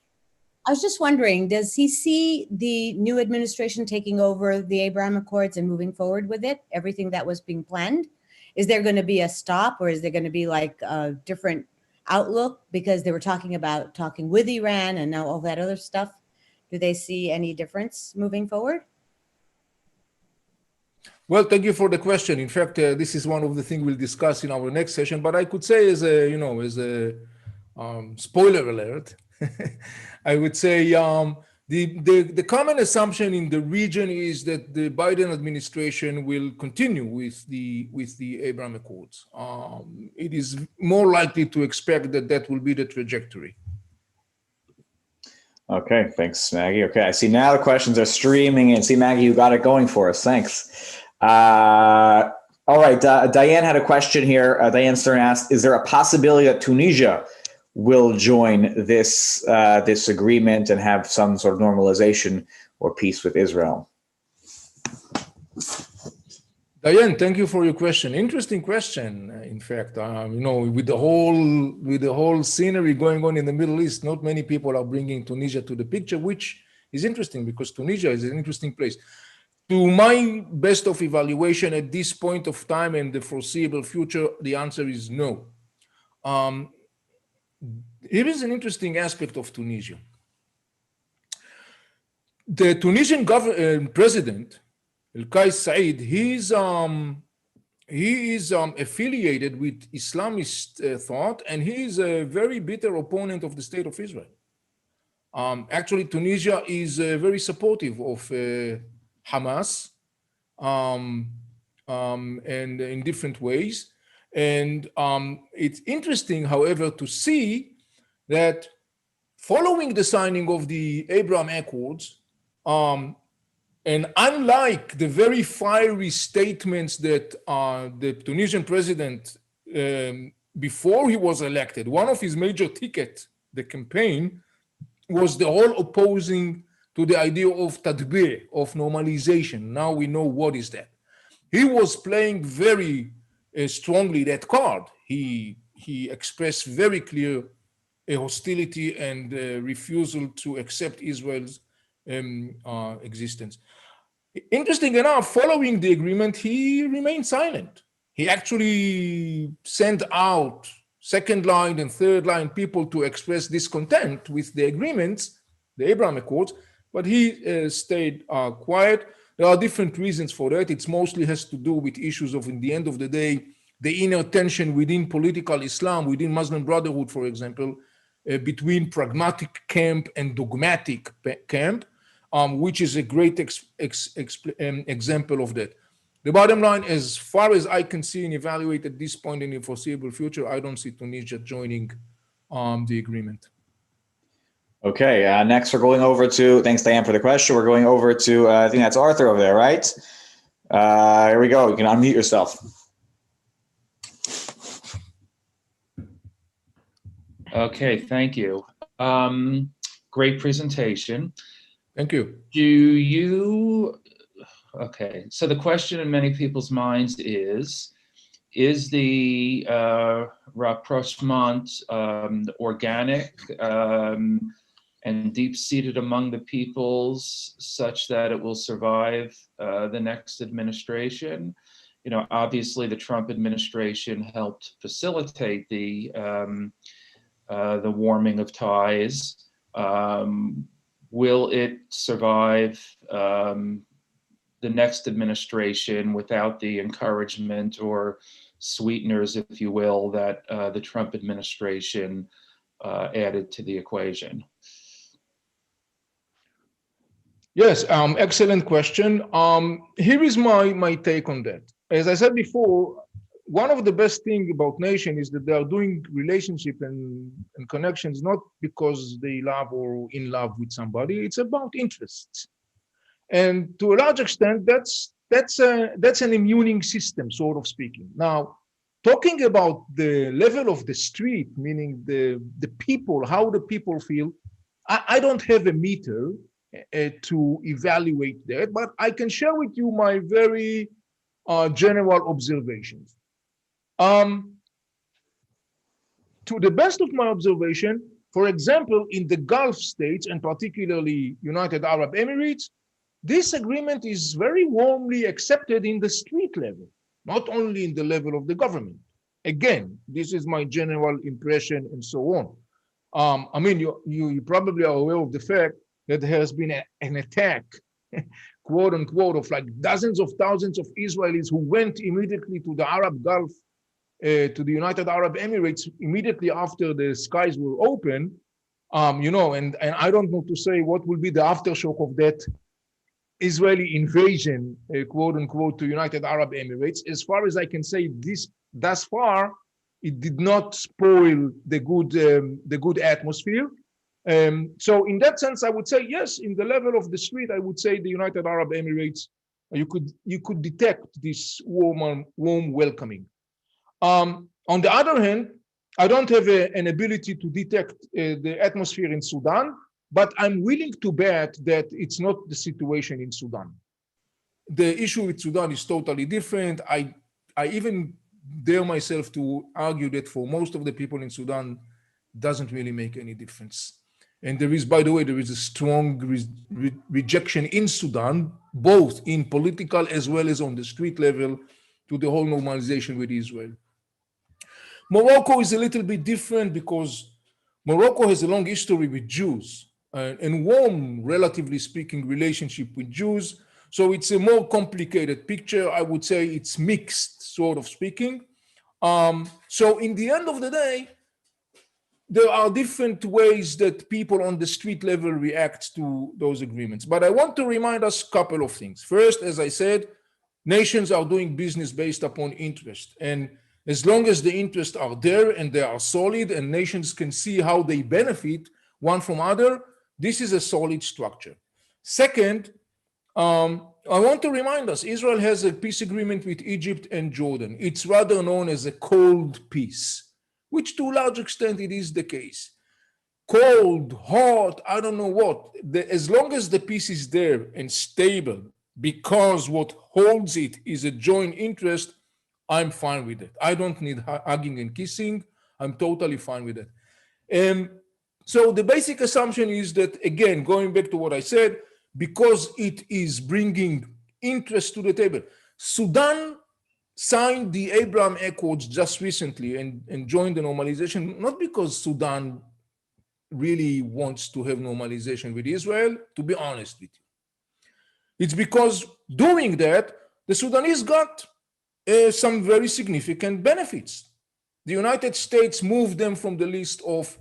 I was just wondering, does he see the new administration taking over the Abraham Accords and moving forward with it? Everything that was being planned? Is there going to be a stop, or is there going to be like a different outlook, because they were talking with Iran and now all that other stuff? Do they see any difference moving forward? Well, thank you for the question. In fact, this is one of the things we'll discuss in our next session. But I could say, as a spoiler alert, I would say the common assumption in the region is that the Biden administration will continue with the Abraham Accords. It is more likely to expect that will be the trajectory. Okay, thanks, Maggie. Okay, I see now the questions are streaming in. See, Maggie, you got it going for us. Thanks. All right, Diane had a question here. Diane Stern asked, is there a possibility that Tunisia will join this agreement and have some sort of normalization or peace with Israel? Diane, thank you for your question. Interesting question. In fact, with the whole scenery going on in the Middle East, not many people are bringing Tunisia to the picture, which is interesting because Tunisia is an interesting place. To my best of evaluation at this point of time and the foreseeable future, the answer is no. Here is an interesting aspect of Tunisia. The Tunisian president, El-Kais Said, he is affiliated with Islamist thought, and he is a very bitter opponent of the state of Israel. Actually, Tunisia is very supportive of Hamas, and in different ways. And it's interesting, however, to see that following the signing of the Abraham Accords, and unlike the very fiery statements that the Tunisian president, before he was elected, one of his major tickets, the campaign, was the whole opposing to the idea of tadbir, of normalization. Now we know what is that. He was playing very strongly that card. He expressed very clear hostility and refusal to accept Israel's existence. Interesting enough, following the agreement, he remained silent. He actually sent out second line and third line people to express discontent with the agreements, the Abraham Accords, but he stayed quiet. There are different reasons for that. It mostly has to do with issues of, in the end of the day, the inner tension within political Islam, within Muslim Brotherhood, for example, between pragmatic camp and dogmatic camp, which is a great example of that. The bottom line, as far as I can see and evaluate at this point in the foreseeable future, I don't see Tunisia joining the agreement. Okay, next we're going over to, thanks Diane for the question, we're going over to, I think that's Arthur over there, right? Here we go, you can unmute yourself. Okay, thank you. Great presentation. Thank you. Okay, so the question in many people's minds is the rapprochement organic and deep-seated among the peoples such that it will survive the next administration? You know, obviously the Trump administration helped facilitate the warming of ties. Will it survive the next administration without the encouragement or sweeteners, if you will, that the Trump administration added to the equation? Yes, excellent question. Here is my take on that. As I said before, one of the best things about nation is that they are doing relationship and connections not because they love or in love with somebody. It's about interests, and to a large extent, that's an immune system, sort of speaking. Now, talking about the level of the street, meaning the people, how the people feel, I don't have a meter to evaluate that, but I can share with you my very general observations. To the best of my observation, for example, in the Gulf states and particularly United Arab Emirates, this agreement is very warmly accepted in the street level, not only in the level of the government. Again, this is my general impression and so on. I mean, you probably are aware of the fact that there has been an attack, quote unquote, of like dozens of thousands of Israelis who went immediately to the Arab Gulf, to the United Arab Emirates immediately after the skies were open. You know, and I don't know to say what will be the aftershock of that Israeli invasion, quote unquote, to United Arab Emirates. As far as I can say, this thus far, it did not spoil the good atmosphere. So in that sense, I would say yes. In the level of the street, I would say the United Arab Emirates, you could detect this warm welcoming. On the other hand, I don't have an ability to detect the atmosphere in Sudan, but I'm willing to bet that it's not the situation in Sudan. The issue with Sudan is totally different. I even dare myself to argue that for most of the people in Sudan, doesn't really make any difference. And there is, by the way, there is a strong rejection in Sudan, both in political as well as on the street level, to the whole normalization with Israel. Morocco is a little bit different because Morocco has a long history with Jews and warm, relatively speaking, relationship with Jews. So it's a more complicated picture. I would say it's mixed, sort of speaking. So in the end of the day, there are different ways that people on the street level react to those agreements. But I want to remind us a couple of things. First, as I said, nations are doing business based upon interest. And as long as the interests are there and they are solid and nations can see how they benefit one from other, this is a solid structure. Second, I want to remind us, Israel has a peace agreement with Egypt and Jordan. It's rather known as a cold peace, which to a large extent it is the case. Cold, hot, I don't know what. As long as the peace is there and stable, because what holds it is a joint interest, I'm fine with it. I don't need hugging and kissing. I'm totally fine with it. So the basic assumption is that, again, going back to what I said, because it is bringing interest to the table. Sudan signed the Abraham Accords just recently and joined the normalization, not because Sudan really wants to have normalization with Israel, to be honest with you. It's because doing that, the Sudanese got some very significant benefits. The United States moved them from the list of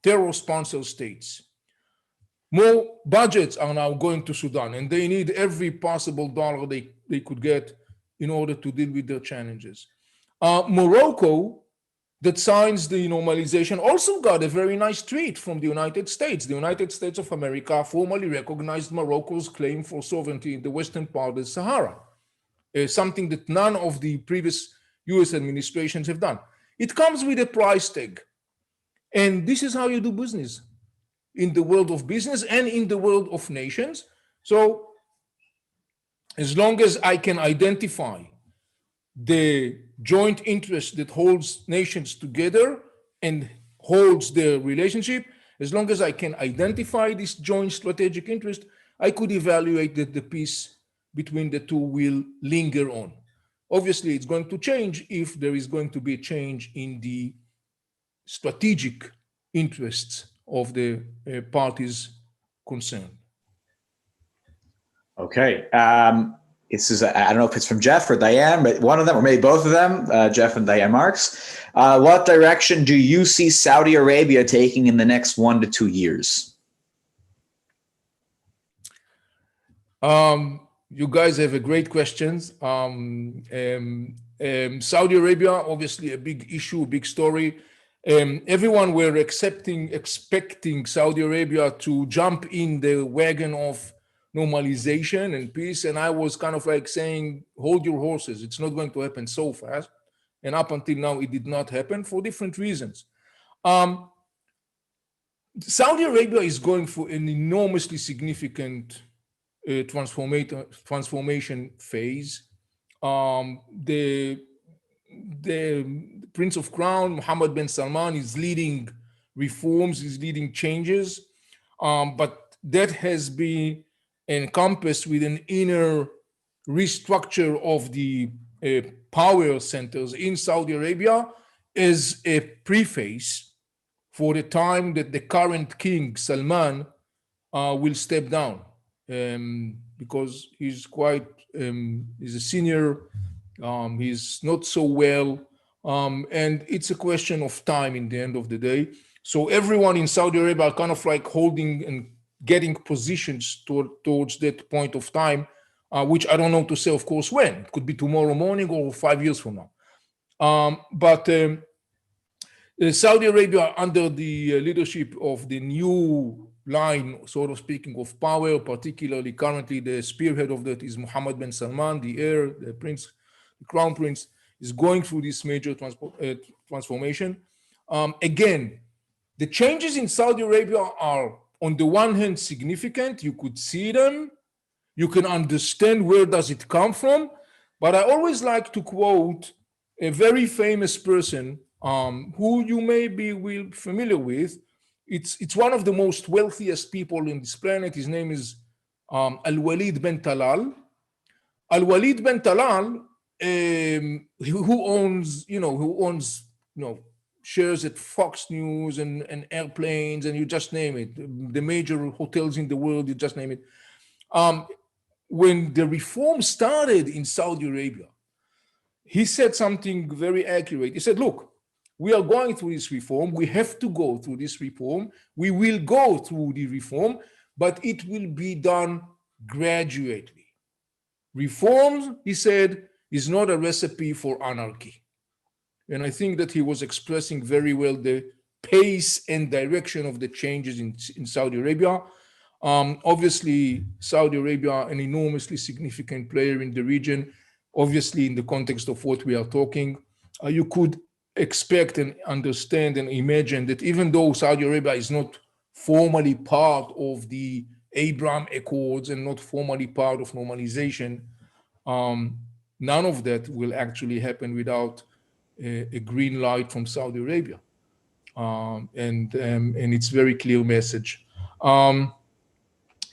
terror sponsor states. More budgets are now going to Sudan, and they need every possible dollar they could get in order to deal with their challenges. Morocco, that signs the normalization, also got a very nice treat from the United States. The United States of America formally recognized Morocco's claim for sovereignty in the western part of the Sahara, something that none of the previous US administrations have done. It comes with a price tag. And this is how you do business in the world of business and in the world of nations. So as long as I can identify the joint interest that holds nations together and holds their relationship, as long as I can identify this joint strategic interest, I could evaluate that the peace between the two will linger on. Obviously, it's going to change if there is going to be a change in the strategic interests of the parties concerned. Okay. This is, I don't know if it's from Jeff or Diane, but one of them, or maybe both of them, Jeff and Diane Marks. What direction do you see Saudi Arabia taking in the next 1 to 2 years? You guys have a great questions. Saudi Arabia, obviously a big issue, a big story. Everyone were expecting Saudi Arabia to jump in the wagon of normalization and peace. And I was kind of like saying, hold your horses. It's not going to happen so fast. And up until now, it did not happen for different reasons. Saudi Arabia is going for an enormously significant transformation phase. The Prince of Crown, Mohammed bin Salman, is leading reforms, is leading changes, but that has been encompassed with an inner restructure of the power centers in Saudi Arabia as a preface for the time that the current king, Salman, will step down, because he's quite, he's a senior, he's not so well, and it's a question of time in the end of the day. So everyone in Saudi Arabia are kind of like holding and getting positions towards that point of time, which I don't know to say, of course, when. It could be tomorrow morning or 5 years from now. But Saudi Arabia, under the leadership of the new line, sort of speaking, of power, particularly currently the spearhead of that is Mohammed bin Salman, the heir, the prince, the crown prince, is going through this major transformation. Again, the changes in Saudi Arabia are, on the one hand, significant. You could see them. You can understand where does it come from. But I always like to quote a very famous person who you may be familiar with. It's one of the most wealthiest people in this planet. His name is Al-Walid bin Talal. Al-Walid bin Talal, who owns shares at Fox News and airplanes, and you just name it, the major hotels in the world, you just name it. When the reform started in Saudi Arabia, he said something very accurate. He said, look, we are going through this reform. We have to go through this reform. We will go through the reform, but it will be done gradually. Reform, he said, is not a recipe for anarchy. And I think that he was expressing very well the pace and direction of the changes in Saudi Arabia. Obviously, Saudi Arabia, an enormously significant player in the region. Obviously, in the context of what we are talking, you could expect and understand and imagine that even though Saudi Arabia is not formally part of the Abraham Accords and not formally part of normalization, none of that will actually happen without a green light from Saudi Arabia. And it's very clear message.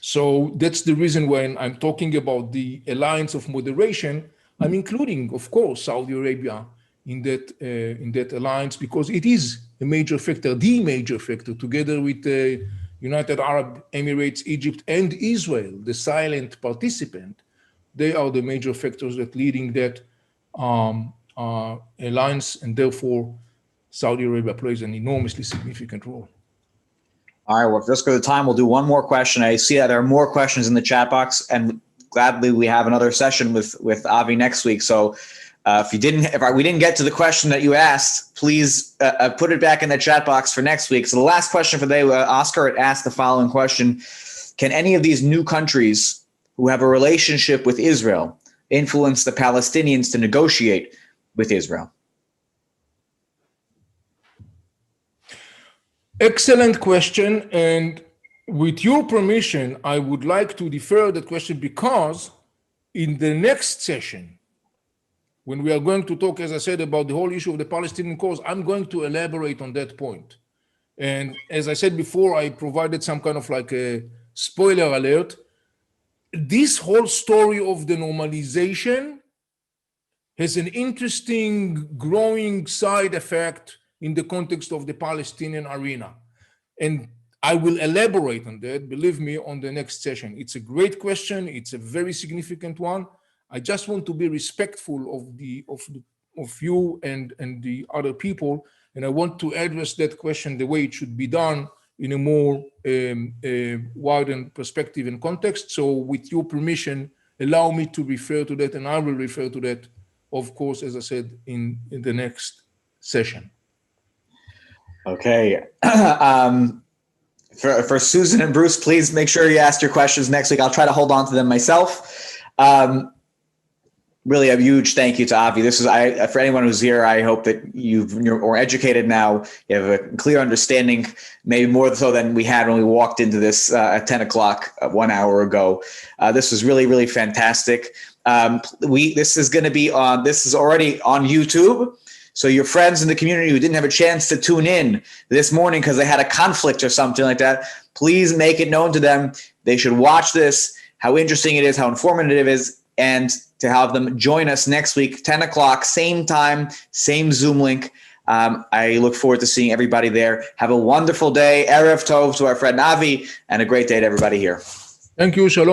So that's the reason when I'm talking about the alliance of moderation, I'm including, of course, Saudi Arabia in that alliance, because it is a major factor, the major factor, together with the United Arab Emirates, Egypt, and Israel, the silent participant. They are the major factors that leading that alliance, and therefore Saudi Arabia plays an enormously significant role. All right, well, just go to time, we'll do one more question. I see that there are more questions in the chat box, and gladly we have another session with Avi next week. So if we didn't get to the question that you asked, please put it back in the chat box for next week. So the last question for the day, Oscar asked the following question: can any of these new countries who have a relationship with Israel influence the Palestinians to negotiate with Israel? Excellent question. And with your permission, I would like to defer that question because in the next session, when we are going to talk, as I said, about the whole issue of the Palestinian cause, I'm going to elaborate on that point. And as I said before, I provided some kind of like a spoiler alert. This whole story of the normalization has an interesting growing side effect in the context of the Palestinian arena. And I will elaborate on that, believe me, on the next session. It's a great question. It's a very significant one. I just want to be respectful of you and the other people. And I want to address that question the way it should be done in a more widened perspective and context. So with your permission, allow me to refer to that, and I will refer to that, of course, as I said, in the next session. Okay. For Susan and Bruce, please make sure you ask your questions next week. I'll try to hold on to them myself. Really a huge thank you to Avi. This is, for anyone who's here, I hope that you're more educated now. You have a clear understanding, maybe more so than we had when we walked into this at 10 o'clock 1 hour ago. This was really, really fantastic. This is already on YouTube. So your friends in the community who didn't have a chance to tune in this morning because they had a conflict or something like that, please make it known to them. They should watch this, how interesting it is, how informative it is, and to have them join us next week, 10 o'clock, same time, same Zoom link. I look forward to seeing everybody there. Have a wonderful day. Erev Tov to our friend Avi, and a great day to everybody here. Thank you. Shalom.